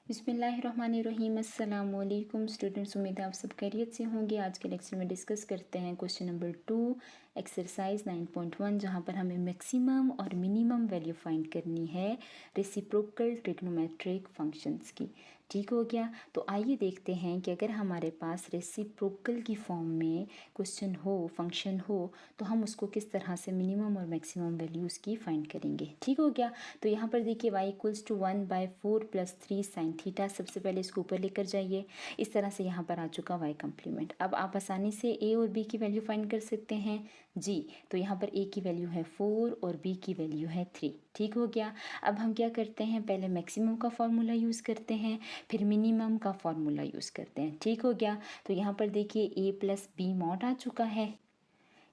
बिस्मिल्लाहिर्रहमानिर्रहीम। अस्सलाम वालेकुम स्टूडेंट्स, उम्मीद है आप सब खैरियत से होंगे। आज के लेक्चर में डिस्कस करते हैं क्वेश्चन नंबर 2 एक्सरसाइज 9.1, जहाँ पर हमें मैक्सिमम और मिनिमम वैल्यू फाइंड करनी है रेसिप्रोकल ट्रिग्नोमेट्रिक फंक्शंस की। ठीक हो गया। तो आइए देखते हैं कि अगर हमारे पास रेसिप्रोकल की फॉर्म में क्वेश्चन हो, फंक्शन हो, तो हम उसको किस तरह से मिनिमम और मैक्सिमम वैल्यूज़ की फाइंड करेंगे। ठीक हो गया। तो यहाँ पर देखिए y=1/4 + 3 sin थीटा। सबसे पहले इसको ऊपर लेकर जाइए। इस तरह से यहाँ पर आ चुका y कम्प्लीमेंट। अब आप आसानी से a और b की वैल्यू फाइंड कर सकते हैं जी। तो यहाँ पर a की वैल्यू है 4 और b की वैल्यू है 3। ठीक हो गया। अब हम क्या करते हैं, पहले मैक्सिमम का फॉर्मूला यूज़ करते हैं, फिर मिनिमम का फॉर्मूला यूज़ करते हैं। ठीक हो गया। तो यहाँ पर देखिए a + b मॉड आ चुका है।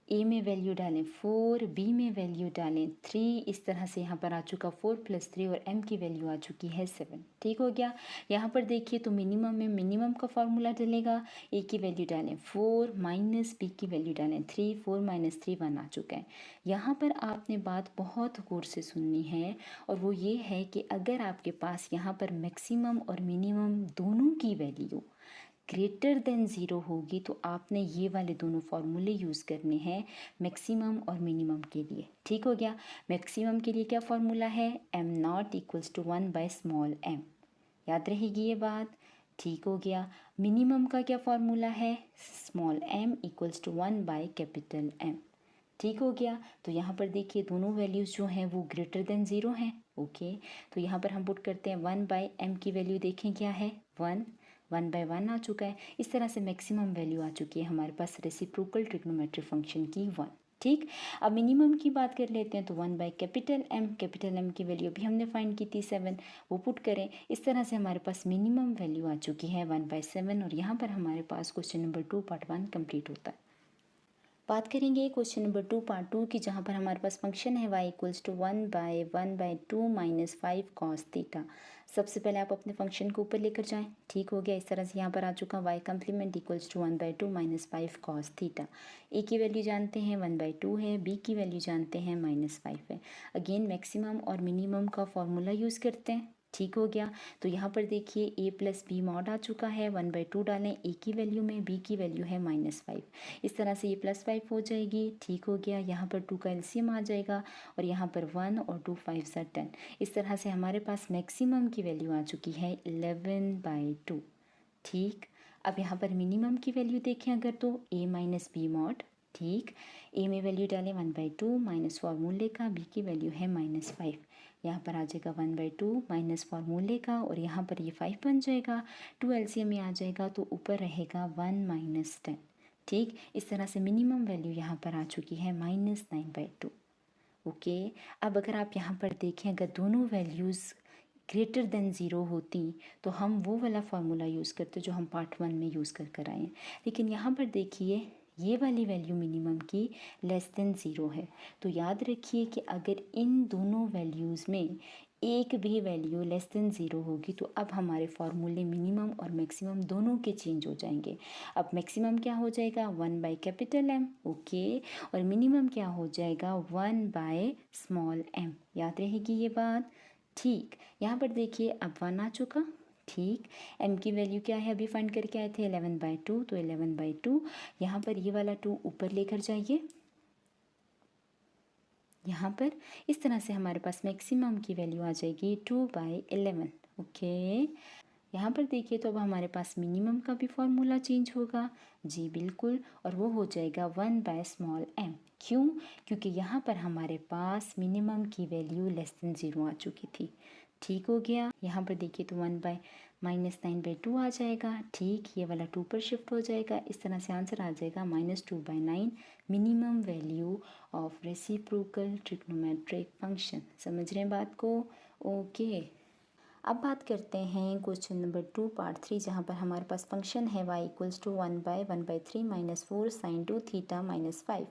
ए में वैल्यू डालें 4, बी में वैल्यू डालें 3। इस तरह से यहाँ पर आ चुका 4 + 3 और m की वैल्यू आ चुकी है 7। ठीक हो गया। यहाँ पर देखिए तो मिनिमम में मिनिमम का फॉर्मूला डलेगा। ए की वैल्यू डालें 4 माइनस बी की वैल्यू डालें 3। 4 - 3 1 आ चुका है। यहाँ पर आपने बात बहुत गौर से सुननी है, और वो ये है कि अगर आपके पास यहाँ पर मैक्सिमम और मिनिमम दोनों की वैल्यू ग्रेटर देन ज़ीरो होगी, तो आपने ये वाले दोनों फार्मूले यूज़ करने हैं मैक्सिमम और मिनिमम के लिए। ठीक हो गया। मैक्सिमम के लिए क्या फार्मूला है, m0 = 1/m। याद रहेगी ये बात। ठीक हो गया। मिनिमम का क्या फार्मूला है, m = 1/M। ठीक हो गया। तो यहाँ पर देखिए दोनों वैल्यूज़ जो हैं वो ग्रेटर देन ज़ीरो हैं। ओके। तो यहाँ पर हम पुट करते हैं 1/m की वैल्यू, देखें क्या है 1। 1/1 आ चुका है। इस तरह से मैक्सिमम वैल्यू आ चुकी है हमारे पास रेसिप्रोकल ट्रिग्नोमेट्रिक फंक्शन की 1। ठीक। अब मिनिमम की बात कर लेते हैं। तो 1/M, कैपिटल M की वैल्यू भी हमने फाइंड की थी 7, वो पुट करें। इस तरह से हमारे पास मिनिमम वैल्यू आ चुकी है 1/7, और यहाँ पर हमारे पास क्वेश्चन नंबर 2 पार्ट 1 कंप्लीट होता है। बात करेंगे क्वेश्चन नंबर 2 पार्ट 2 की, जहाँ पर हमारे पास फंक्शन है y = 1/1/2 - 5 cos थीटा। सबसे पहले आप अपने फंक्शन को ऊपर लेकर जाएं। ठीक हो गया। इस तरह से यहाँ पर आ चुका y complement = 1/2 - 5 cos theta. a की वैल्यू जानते हैं 1/2 है, b की वैल्यू जानते हैं -5 है। अगेन मैक्सिमम और मिनिमम का फॉर्मूला यूज़ करते हैं। ठीक हो गया। तो यहाँ पर देखिए a + b मॉड आ चुका है। 1/2 डालें a की वैल्यू में, b की वैल्यू है -5। इस तरह से ये +5 हो जाएगी। ठीक हो गया। यहाँ पर 2 का एलसीएम आ जाएगा, और यहाँ पर 1 और 2 5 = 10। इस तरह से हमारे पास मैक्सिमम की वैल्यू आ चुकी है 11/2। ठीक। अब यहाँ पर मिनिमम की वैल्यू देखें अगर, तो a - b मॉड। ठीक। a में वैल्यू डालें 1/2 माइनस फार्मूले का, b की वैल्यू है -5। यहाँ पर आ जाएगा 1/2 माइनस फार्मूले का, और यहाँ पर ये 5 बन जाएगा। 2 एलसीएम में आ जाएगा, तो ऊपर रहेगा 1 - 10। ठीक। इस तरह से मिनिमम वैल्यू यहाँ पर आ चुकी है -9/2। ओके। अब अगर आप यहाँ पर देखें, अगर दोनों वैल्यूज़ ग्रेटर देन ज़ीरो होती तो हम वो वाला फार्मूला यूज़ करते जो हम पार्ट 1 में यूज़ कर आए हैं। लेकिन यहाँ पर देखिए ये वाली वैल्यू मिनिमम की लेस देन ज़ीरो है। तो याद रखिए कि अगर इन दोनों वैल्यूज़ में एक भी वैल्यू लेस देन ज़ीरो होगी, तो अब हमारे फार्मूले मिनिमम और मैक्सिमम दोनों के चेंज हो जाएंगे। अब मैक्सिमम क्या हो जाएगा 1/M। ओके। और मिनिमम क्या हो जाएगा 1/m। याद रहेगी ये बात। ठीक। यहाँ पर देखिए अब 1 आ चुका। ठीक। m की वैल्यू क्या है, अभी फाइंड करके आए थे 11/2, तो 11/2। यहाँ पर ये वाला 2 ऊपर लेकर जाइए। यहाँ पर इस तरह से हमारे पास मैक्सिमम की वैल्यू आ जाएगी 2/11। ओके। यहाँ पर देखिए तो अब हमारे पास मिनिमम का भी फॉर्मूला चेंज होगा जी, बिल्कुल, और वो हो जाएगा 1/m। क्यों? क्योंकि यहाँ पर हमारे पास मिनिमम की वैल्यू लेस देन ज़ीरो आ चुकी थी। ठीक हो गया। यहाँ पर देखिए तो 1/-9/2 आ जाएगा। ठीक। ये वाला 2 पर शिफ्ट हो जाएगा। इस तरह से आंसर आ जाएगा -2/9 minimum value of reciprocal trigonometric function. समझ रहे हैं बात को? ओके। अब बात करते हैं क्वेश्चन नंबर 2 पार्ट 3, जहाँ पर हमारे पास फंक्शन है y = 1/1/3 - 4 sin 2 थीटा -5।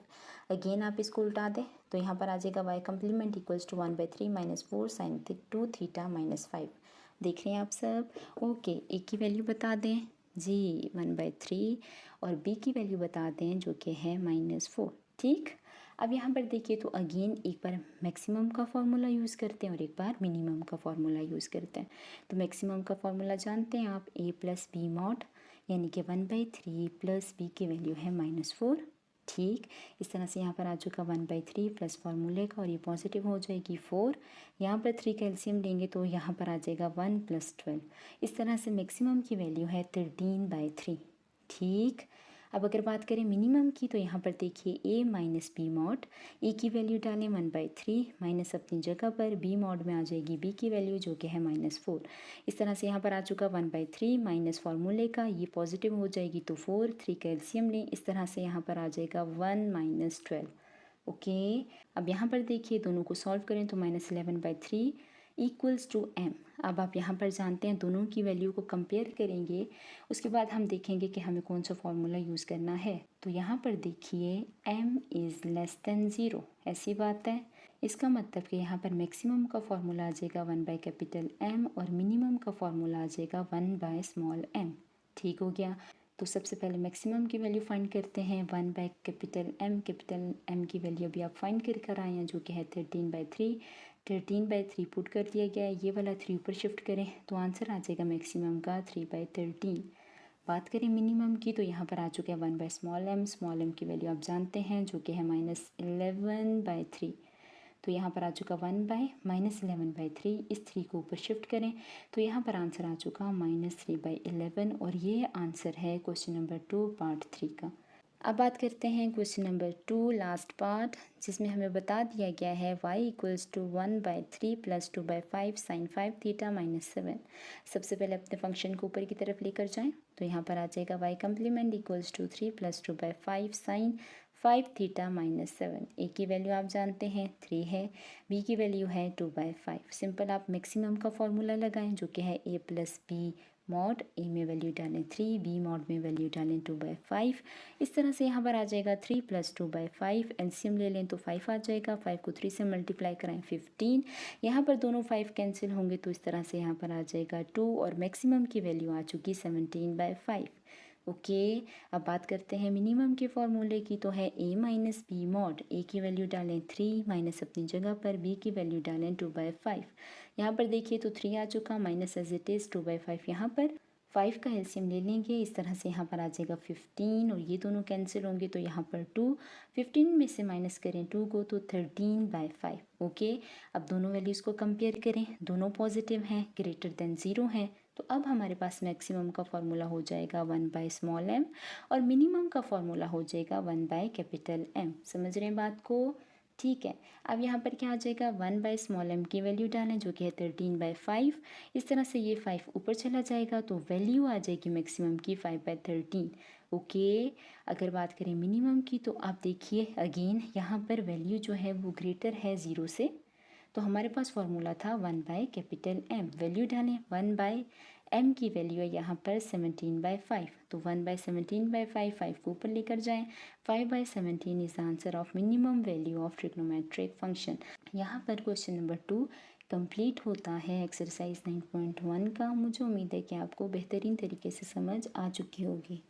अगेन आप इसको उल्टा दें तो यहाँ पर आ जाएगा y कम्प्लीमेंट = 1/3 - 4 sin 2 थीटा -5। देख रहे हैं आप सब? ओके। a की वैल्यू बता दें जी 1/3, और b की वैल्यू बता दें जो कि है -4। ठीक। अब यहाँ पर देखिए तो अगेन एक बार मैक्सिमम का फॉर्मूला यूज़ करते हैं और एक बार मिनिमम का फॉर्मूला यूज़ करते हैं। तो मैक्सिमम का फॉर्मूला जानते हैं आप, a प्लस बी मॉड, यानी कि 1/3 प्लस b की वैल्यू है -4। ठीक, इस तरह से यहाँ पर आ चुका 1/3 प्लस फार्मूले का, और ये पॉजिटिव हो जाएगी 4। यहाँ पर 3 कैल्शियम लेंगे तो यहाँ पर आ जाएगा 1 + 12। इस तरह से मैक्सिमम की वैल्यू है 13/3। ठीक, अब अगर बात करें मिनिमम की तो यहाँ पर देखिए a minus B mod, a की वैल्यू डालें 1/3, माइनस अपनी जगह पर, b मॉड में आ जाएगी b की वैल्यू जो कि है -4। इस तरह से यहाँ पर आ चुका 1/3 माइनस फार्मूले का, ये पॉजिटिव हो जाएगी तो 4, 3 कैल्शियम लें, इस तरह से यहाँ पर आ जाएगा 1 - 12। ओके, अब यहाँ पर देखिए दोनों को सॉल्व करें तो -11/3 इक्वल्स टू m। अब आप यहाँ पर जानते हैं दोनों की वैल्यू को कंपेयर करेंगे, उसके बाद हम देखेंगे कि हमें कौन सा फॉर्मूला यूज़ करना है। तो यहाँ पर देखिए m इज़ लेस देन 0, ऐसी बात है। इसका मतलब कि यहाँ पर मैक्सिमम का फॉर्मूला आ जाएगा 1/M और मिनिमम का फॉर्मूला आ जाएगा 1/m। ठीक हो गया। तो सबसे पहले मैक्सिमम की वैल्यू फाइंड करते हैं, 1/M। कैपिटल M की वैल्यू अभी आप फाइंड कर आए हैं जो कि है 13/3। 13/3 पुट कर दिया गया है, ये वाला 3 ऊपर शिफ्ट करें तो आंसर आ जाएगा मैक्सिमम का 3/13। बात करें मिनिमम की तो यहाँ पर आ चुका है 1/m। स्मॉल m की वैल्यू आप जानते हैं जो कि है -11/3। तो यहाँ पर आ चुका 1/-11/3, इस 3 को ऊपर शिफ्ट करें तो यहाँ पर आंसर आ चुका -3/11, और ये आंसर है क्वेश्चन नंबर 2 पार्ट 3 का। अब बात करते हैं क्वेश्चन नंबर 2 लास्ट पार्ट, जिसमें हमें बता दिया गया है y = 1/3 + 2/5 sin 5 θ - 7। सबसे पहले अपने फंक्शन को ऊपर की तरफ लेकर जाएं तो यहाँ पर आ जाएगा y कम्प्लीमेंट = 3 + 2/5 sin 5 θ - 7। a की वैल्यू आप जानते हैं 3 है, b की वैल्यू है 2/5। सिंपल आप मैक्सिमम का फॉर्मूला लगाएं जो कि है a + b मॉड, a में वैल्यू डालें 3, b मॉड में वैल्यू डालें 2/5। इस तरह से यहाँ पर आ जाएगा 3 + 2/5, एलसीएम ले लें तो 5 आ जाएगा, 5 को 3 से मल्टीप्लाई कराएं 15। यहाँ पर दोनों 5 कैंसिल होंगे तो इस तरह से यहाँ पर आ जाएगा 2, और मैक्सिमम की वैल्यू आ चुकी 17/5। ओके, अब बात करते हैं मिनिमम के फॉर्मूले की, तो है a - b मॉड, a की वैल्यू डालें 3, माइनस अपनी जगह पर, b की वैल्यू डालें 2/5। यहाँ पर देखिए तो 3 आ चुका, माइनस एज इट इज़ 2/5, यहाँ पर 5 का एलसीएम ले लेंगे, इस तरह से यहाँ पर आ जाएगा 15, और ये दोनों कैंसिल होंगे तो यहाँ पर 2, 15 में से माइनस करें 2 को तो 13/5। ओके, अब दोनों वैल्यूज़ को कंपेयर करें, दोनों पॉजिटिव हैं, ग्रेटर देन 0 हैं, तो अब हमारे पास मैक्सिमम का फॉर्मूला हो जाएगा 1/m और मिनिमम का फॉर्मूला हो जाएगा 1/M। समझ रहे हैं बात को? ठीक है, अब यहाँ पर क्या आ जाएगा, 1/m की वैल्यू डालें जो कि है 13/5। इस तरह से ये 5 ऊपर चला जाएगा तो वैल्यू आ जाएगी मैक्सिमम की 5/13। ओके, अगर बात करें मिनिमम की तो आप देखिए अगेन यहाँ पर वैल्यू जो है वो ग्रेटर है 0 से, तो हमारे पास फॉर्मूला था 1/M। वैल्यू डालें, 1/M की वैल्यू है यहाँ पर 17/5, तो 1/17/5, 5 को ऊपर लेकर जाएं, 5/17 is answer of minimum value of trigonometric function. यहाँ पर क्वेश्चन नंबर 2 कंप्लीट होता है एक्सरसाइज 9.1 का। मुझे उम्मीद है कि आपको बेहतरीन तरीके से समझ आ चुकी होगी।